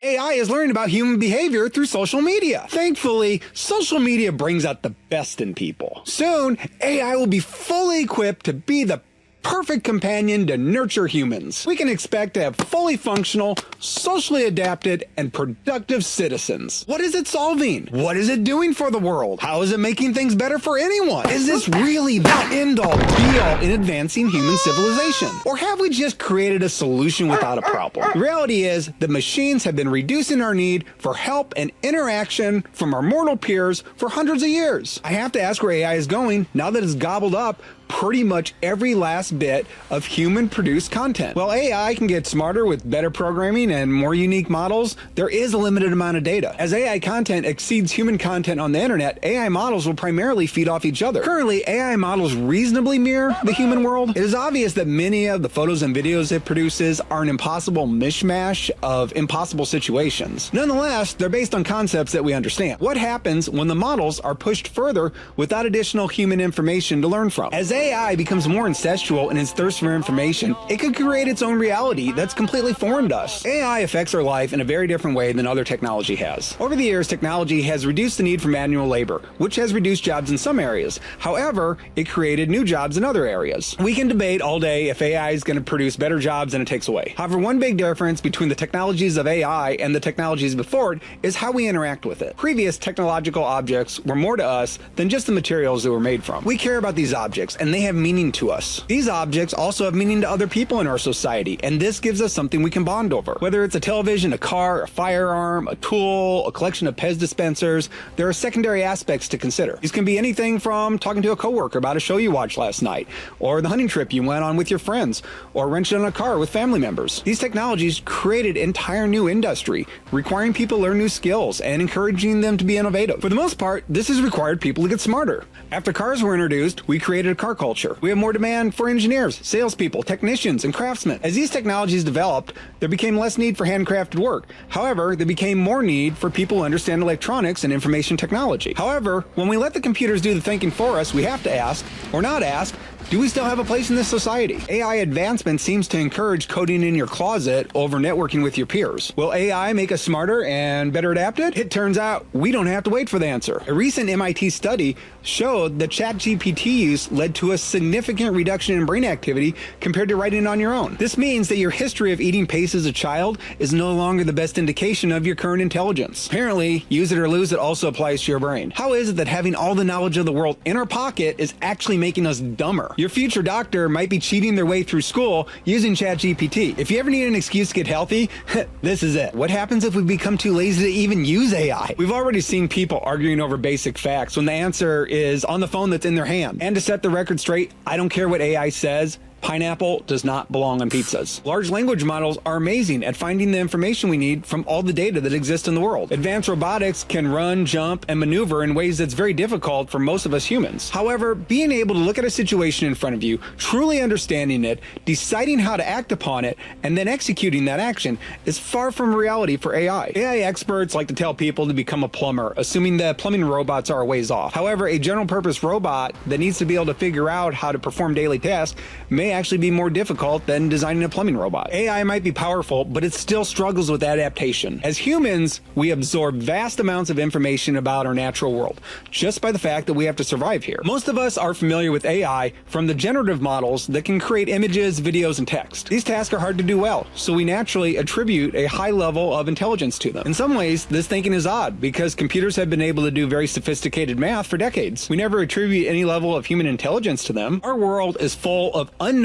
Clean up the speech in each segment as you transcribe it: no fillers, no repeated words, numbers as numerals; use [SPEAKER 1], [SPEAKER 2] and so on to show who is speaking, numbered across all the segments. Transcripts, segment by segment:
[SPEAKER 1] AI is learning about human behavior through social media. Thankfully, social media brings out the best in people. Soon, AI will be fully equipped to be the perfect companion to nurture humans. We can expect to have fully functional, socially adapted, and productive citizens. What is it solving? What is it doing for the world? How is it making things better for anyone? Is this really the end-all, be-all in advancing human civilization? Or have we just created a solution without a problem? The reality is that machines have been reducing our need for help and interaction from our mortal peers for hundreds of years. I have to ask where AI is going now that it's gobbled up pretty much every last bit of human-produced content. While AI can get smarter with better programming and more unique models, there is a limited amount of data. As AI content exceeds human content on the internet, AI models will primarily feed off each other. Currently, AI models reasonably mirror the human world. It is obvious that many of the photos and videos it produces are an impossible mishmash of impossible situations. Nonetheless, they're based on concepts that we understand. What happens when the models are pushed further without additional human information to learn from? As AI becomes more incestual in its thirst for information, it could create its own reality that's completely foreign to us. AI affects our life in a very different way than other technology has. Over the years, technology has reduced the need for manual labor, which has reduced jobs in some areas. However, it created new jobs in other areas. We can debate all day if AI is going to produce better jobs than it takes away. However, one big difference between the technologies of AI and the technologies before it is how we interact with it. Previous technological objects were more to us than just the materials they were made from. We care about these objects, and they have meaning to us. These objects also have meaning to other people in our society, and this gives us something we can bond over. Whether it's a television, a car, a firearm, a tool, a collection of Pez dispensers, there are secondary aspects to consider. These can be anything from talking to a coworker about a show you watched last night, or the hunting trip you went on with your friends, or renting a car with family members. These technologies created an entire new industry, requiring people to learn new skills and encouraging them to be innovative. For the most part, this has required people to get smarter. After cars were introduced, we created a car culture. We have more demand for engineers, salespeople, technicians, and craftsmen. As these technologies developed, there became less need for handcrafted work. However, there became more need for people who understand electronics and information technology. However, when we let the computers do the thinking for us, we have to ask, or not ask, do we still have a place in this society? AI advancement seems to encourage coding in your closet over networking with your peers. Will AI make us smarter and better adapted? It turns out we don't have to wait for the answer. A recent MIT study showed that ChatGPT use led to a significant reduction in brain activity compared to writing on your own. This means that your history of eating paste as a child is no longer the best indication of your current intelligence. Apparently, use it or lose it also applies to your brain. How is it that having all the knowledge of the world in our pocket is actually making us dumber? Your future doctor might be cheating their way through school using ChatGPT. If you ever need an excuse to get healthy, this is it. What happens if we become too lazy to even use AI? We've already seen people arguing over basic facts when the answer is on the phone that's in their hand. And to set the record straight, I don't care what AI says. Pineapple does not belong on pizzas. Large language models are amazing at finding the information we need from all the data that exists in the world. Advanced robotics can run, jump, and maneuver in ways that's very difficult for most of us humans. However, being able to look at a situation in front of you, truly understanding it, deciding how to act upon it, and then executing that action is far from reality for AI. AI experts like to tell people to become a plumber, assuming that plumbing robots are a ways off. However, a general-purpose robot that needs to be able to figure out how to perform daily tasks may actually be more difficult than designing a plumbing robot. AI might be powerful, but it still struggles with adaptation. As humans, we absorb vast amounts of information about our natural world, just by the fact that we have to survive here. Most of us are familiar with AI from the generative models that can create images, videos, and text. These tasks are hard to do well, so we naturally attribute a high level of intelligence to them. In some ways, this thinking is odd, because computers have been able to do very sophisticated math for decades. We never attribute any level of human intelligence to them. Our world is full of unknown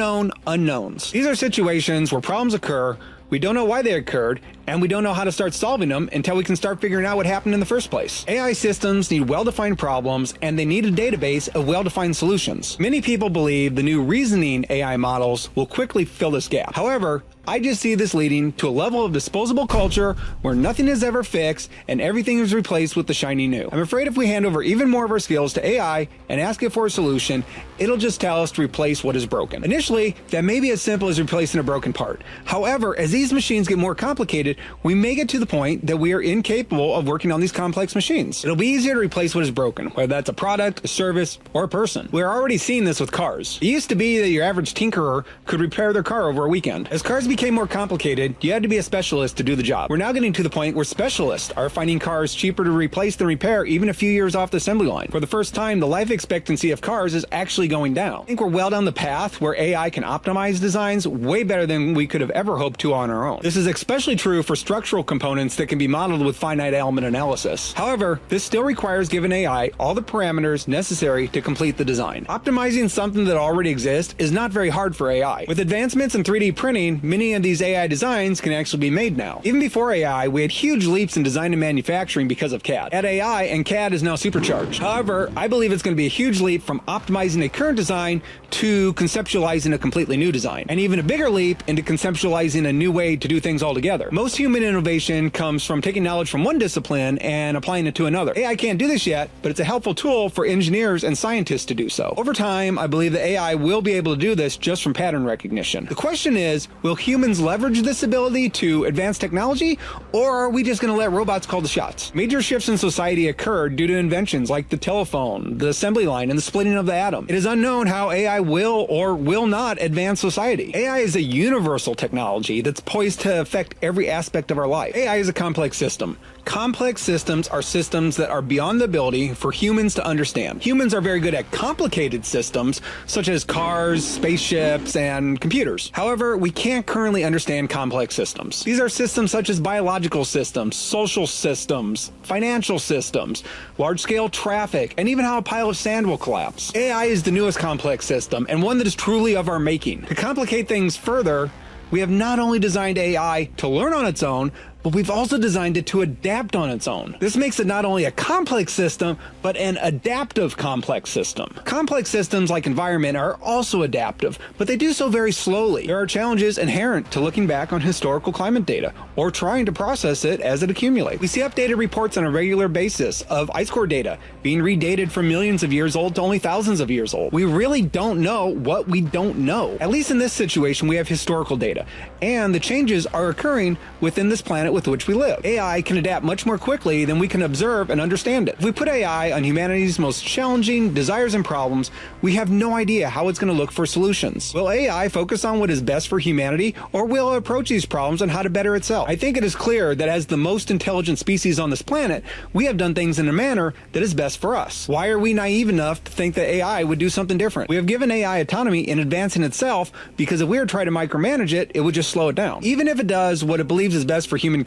[SPEAKER 1] unknowns. These are situations where problems occur, we don't know why they occurred, and we don't know how to start solving them until we can start figuring out what happened in the first place. AI systems need well-defined problems, and they need a database of well-defined solutions. Many people believe the new reasoning AI models will quickly fill this gap. However, I just see this leading to a level of disposable culture where nothing is ever fixed and everything is replaced with the shiny new. I'm afraid if we hand over even more of our skills to AI and ask it for a solution, it'll just tell us to replace what is broken. Initially, that may be as simple as replacing a broken part. However, as these machines get more complicated, we may get to the point that we are incapable of working on these complex machines. It'll be easier to replace what is broken, whether that's a product, a service, or a person. We're already seeing this with cars. It used to be that your average tinkerer could repair their car over a weekend. As cars became more complicated, you had to be a specialist to do the job. We're now getting to the point where specialists are finding cars cheaper to replace than repair even a few years off the assembly line. For the first time, the life expectancy of cars is actually going down. I think we're well down the path where AI can optimize designs way better than we could have ever hoped to on our own. This is especially true for structural components that can be modeled with finite element analysis. However, this still requires giving AI all the parameters necessary to complete the design. Optimizing something that already exists is not very hard for AI. With advancements in 3D printing, many of these AI designs can actually be made now. Even before AI, we had huge leaps in design and manufacturing because of CAD. Add AI and CAD is now supercharged. However, I believe it's going to be a huge leap from optimizing a current design to conceptualizing a completely new design, and even a bigger leap into conceptualizing a new way to do things altogether. Most human innovation comes from taking knowledge from one discipline and applying it to another. AI can't do this yet, but it's a helpful tool for engineers and scientists to do so. Over time, I believe that AI will be able to do this just from pattern recognition. The question is, will humans leverage this ability to advance technology, or are we just going to let robots call the shots? Major shifts in society occurred due to inventions like the telephone, the assembly line, and the splitting of the atom. It is unknown how AI will or will not advance society. AI is a universal technology that's poised to affect every aspect of our life. AI is a complex system. Complex systems are systems that are beyond the ability for humans to understand. Humans are very good at complicated systems, such as cars, spaceships, and computers. However, we can't currently understand complex systems. These are systems such as biological systems, social systems, financial systems, large-scale traffic, and even how a pile of sand will collapse. AI is the newest complex system, and one that is truly of our making. To complicate things further, we have not only designed AI to learn on its own, but we've also designed it to adapt on its own. This makes it not only a complex system, but an adaptive complex system. Complex systems like environment are also adaptive, but they do so very slowly. There are challenges inherent to looking back on historical climate data, or trying to process it as it accumulates. We see updated reports on a regular basis of ice core data being redated from millions of years old to only thousands of years old. We really don't know what we don't know. At least in this situation, we have historical data, and the changes are occurring within this planet with which we live. AI can adapt much more quickly than we can observe and understand it. If we put AI on humanity's most challenging desires and problems, we have no idea how it's going to look for solutions. Will AI focus on what is best for humanity, or will it approach these problems on how to better itself? I think it is clear that as the most intelligent species on this planet, we have done things in a manner that is best for us. Why are we naive enough to think that AI would do something different? We have given AI autonomy in advancing itself because if we were trying to micromanage it, it would just slow it down. Even if it does what it believes is best for humankind,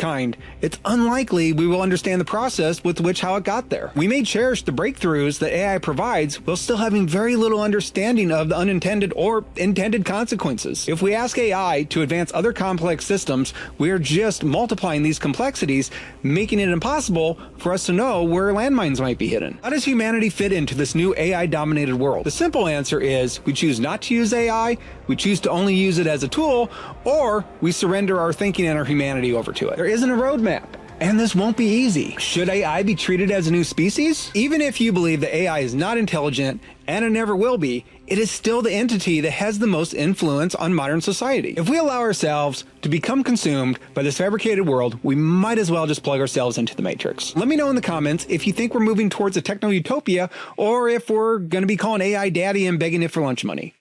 [SPEAKER 1] it's unlikely we will understand the process with which how it got there. We may cherish the breakthroughs that AI provides while still having very little understanding of the unintended or intended consequences. If we ask AI to advance other complex systems, we are just multiplying these complexities, making it impossible for us to know where landmines might be hidden. How does humanity fit into this new AI-dominated world? The simple answer is we choose not to use AI, we choose to only use it as a tool, or we surrender our thinking and our humanity over to it. There isn't a roadmap, and this won't be easy. Should AI be treated as a new species? Even if you believe that AI is not intelligent, and it never will be, it is still the entity that has the most influence on modern society. If we allow ourselves to become consumed by this fabricated world, we might as well just plug ourselves into the matrix. Let me know in the comments if you think we're moving towards a techno-utopia, or if we're going to be calling AI daddy and begging it for lunch money.